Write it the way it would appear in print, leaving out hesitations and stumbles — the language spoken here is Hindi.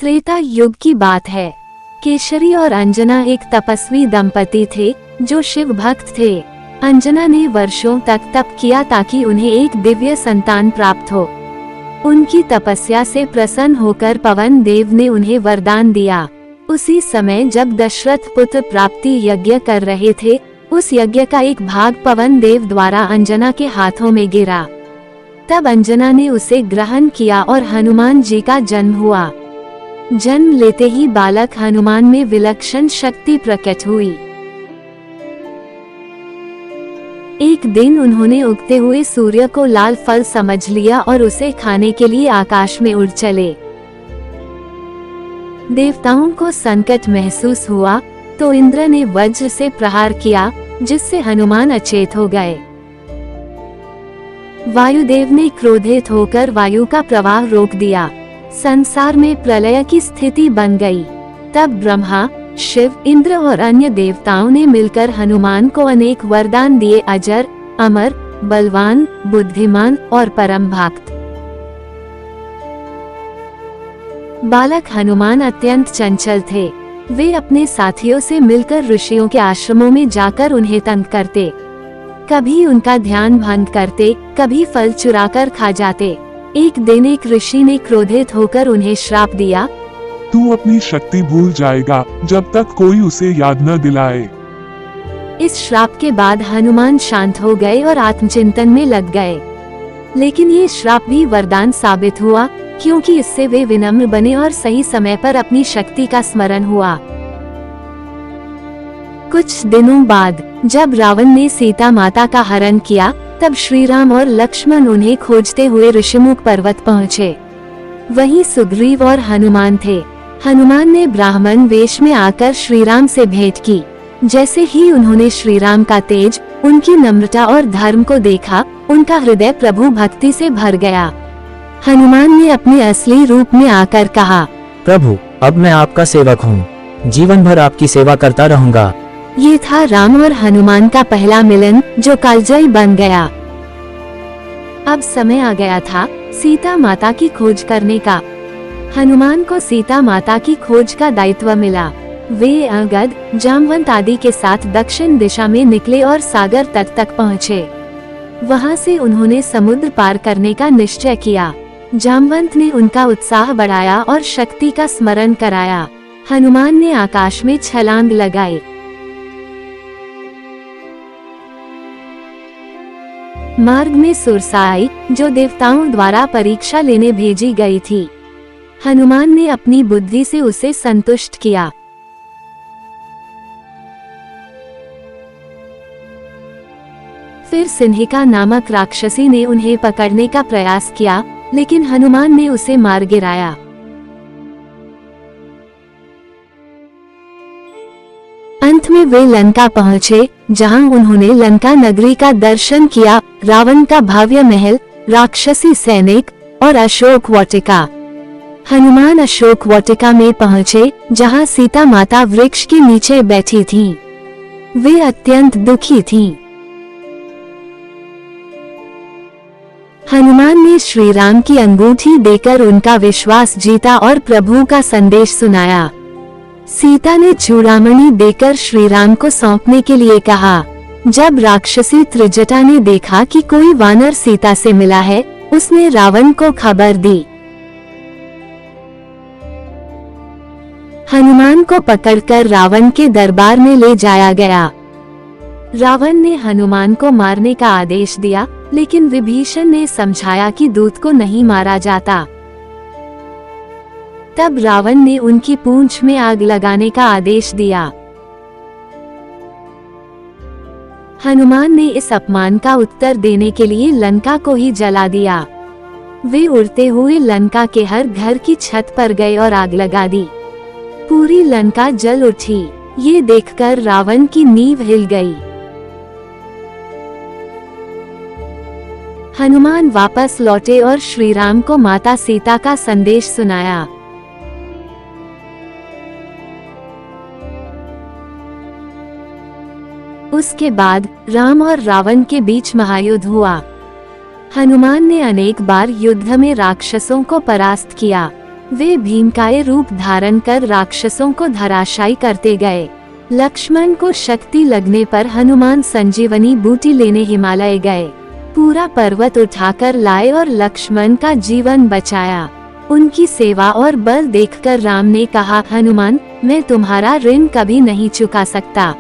त्रेता युग की बात है। केशरी और अंजना एक तपस्वी दंपति थे जो शिव भक्त थे। अंजना ने वर्षों तक तप किया ताकि उन्हें एक दिव्य संतान प्राप्त हो। उनकी तपस्या से प्रसन्न होकर पवन देव ने उन्हें वरदान दिया। उसी समय जब दशरथ पुत्र प्राप्ति यज्ञ कर रहे थे, उस यज्ञ का एक भाग पवन देव द्वारा अंजना के हाथों में गिरा। तब अंजना ने उसे ग्रहण किया और हनुमान जी का जन्म हुआ। जन्म लेते ही बालक हनुमान में विलक्षण शक्ति प्रकट हुई। एक दिन उन्होंने उगते हुए सूर्य को लाल फल समझ लिया और उसे खाने के लिए आकाश में उड़ चले। देवताओं को संकट महसूस हुआ तो इंद्र ने वज्र से प्रहार किया, जिससे हनुमान अचेत हो गए। वायुदेव ने क्रोधित होकर वायु का प्रवाह रोक दिया। संसार में प्रलय की स्थिति बन गई। तब ब्रह्मा, शिव, इंद्र और अन्य देवताओं ने मिलकर हनुमान को अनेक वरदान दिए। अजर, अमर, बलवान, बुद्धिमान और परम भक्त। बालक हनुमान अत्यंत चंचल थे। वे अपने साथियों से मिलकर ऋषियों के आश्रमों में जाकर उन्हें तंग करते। कभी उनका ध्यान भंग करते, कभी फल चुराकर खा जाते। एक दिन एक ऋषि ने क्रोधित होकर उन्हें श्राप दिया, तू अपनी शक्ति भूल जाएगा जब तक कोई उसे याद न दिलाए। इस श्राप के बाद हनुमान शांत हो गए और आत्मचिंतन में लग गए। लेकिन ये श्राप भी वरदान साबित हुआ, क्योंकि इससे वे विनम्र बने और सही समय पर अपनी शक्ति का स्मरण हुआ। कुछ दिनों बाद जब रावण ने सीता माता का हरण किया, तब श्री राम और लक्ष्मण उन्हें खोजते हुए ऋषिमुख पर्वत पहुँचे। वहीं सुग्रीव और हनुमान थे। हनुमान ने ब्राह्मण वेश में आकर श्री राम से भेंट की। जैसे ही उन्होंने श्री राम का तेज, उनकी नम्रता और धर्म को देखा, उनका हृदय प्रभु भक्ति से भर गया। हनुमान ने अपने असली रूप में आकर कहा, प्रभु, अब मैं आपका सेवक हूँ। जीवन भर आपकी सेवा करता रहूँगा। ये था राम और हनुमान का पहला मिलन, जो कालजयी बन गया। अब समय आ गया था सीता माता की खोज करने का। हनुमान को सीता माता की खोज का दायित्व मिला। वे अंगद, जामवंत आदि के साथ दक्षिण दिशा में निकले और सागर तट तक पहुँचे। वहाँ से उन्होंने समुद्र पार करने का निश्चय किया। जामवंत ने उनका उत्साह बढ़ाया और शक्ति का स्मरण कराया। हनुमान ने आकाश में छलांग लगाई। मार्ग में सुरसा आई, जो देवताओं द्वारा परीक्षा लेने भेजी गई थी। हनुमान ने अपनी बुद्धि से उसे संतुष्ट किया। फिर सिंहिका नामक राक्षसी ने उन्हें पकड़ने का प्रयास किया, लेकिन हनुमान ने उसे मार गिराया। अंत में वे लंका पहुँचे, जहां उन्होंने लंका नगरी का दर्शन किया, रावण का भव्य महल, राक्षसी सैनिक और अशोक वाटिका। हनुमान अशोक वाटिका में पहुँचे, जहां सीता माता वृक्ष के नीचे बैठी थीं। वे अत्यंत दुखी थीं। हनुमान ने श्री राम की अंगूठी देकर उनका विश्वास जीता और प्रभु का संदेश सुनाया। सीता ने चूड़ामणि देकर श्री राम को सौंपने के लिए कहा। जब राक्षसी त्रिजटा ने देखा कि कोई वानर सीता से मिला है, उसने रावण को खबर दी। हनुमान को पकड़कर रावण के दरबार में ले जाया गया। रावण ने हनुमान को मारने का आदेश दिया, लेकिन विभीषण ने समझाया कि दूत को नहीं मारा जाता। तब रावण ने उनकी पूंछ में आग लगाने का आदेश दिया। हनुमान ने इस अपमान का उत्तर देने के लिए लंका को ही जला दिया। वे उड़ते हुए लंका के हर घर की छत पर गए और आग लगा दी। पूरी लंका जल उठी। ये देखकर रावण की नींव हिल गई। हनुमान वापस लौटे और श्री राम को माता सीता का संदेश सुनाया। उसके बाद राम और रावण के बीच महायुद्ध हुआ। हनुमान ने अनेक बार युद्ध में राक्षसों को परास्त किया। वे भीमकाय रूप धारण कर राक्षसों को धराशायी करते गए। लक्ष्मण को शक्ति लगने पर हनुमान संजीवनी बूटी लेने हिमालय गए, पूरा पर्वत उठाकर लाए और लक्ष्मण का जीवन बचाया। उनकी सेवा और बल देखकर राम ने कहा, हनुमान, मैं तुम्हारा ऋण कभी नहीं चुका सकता।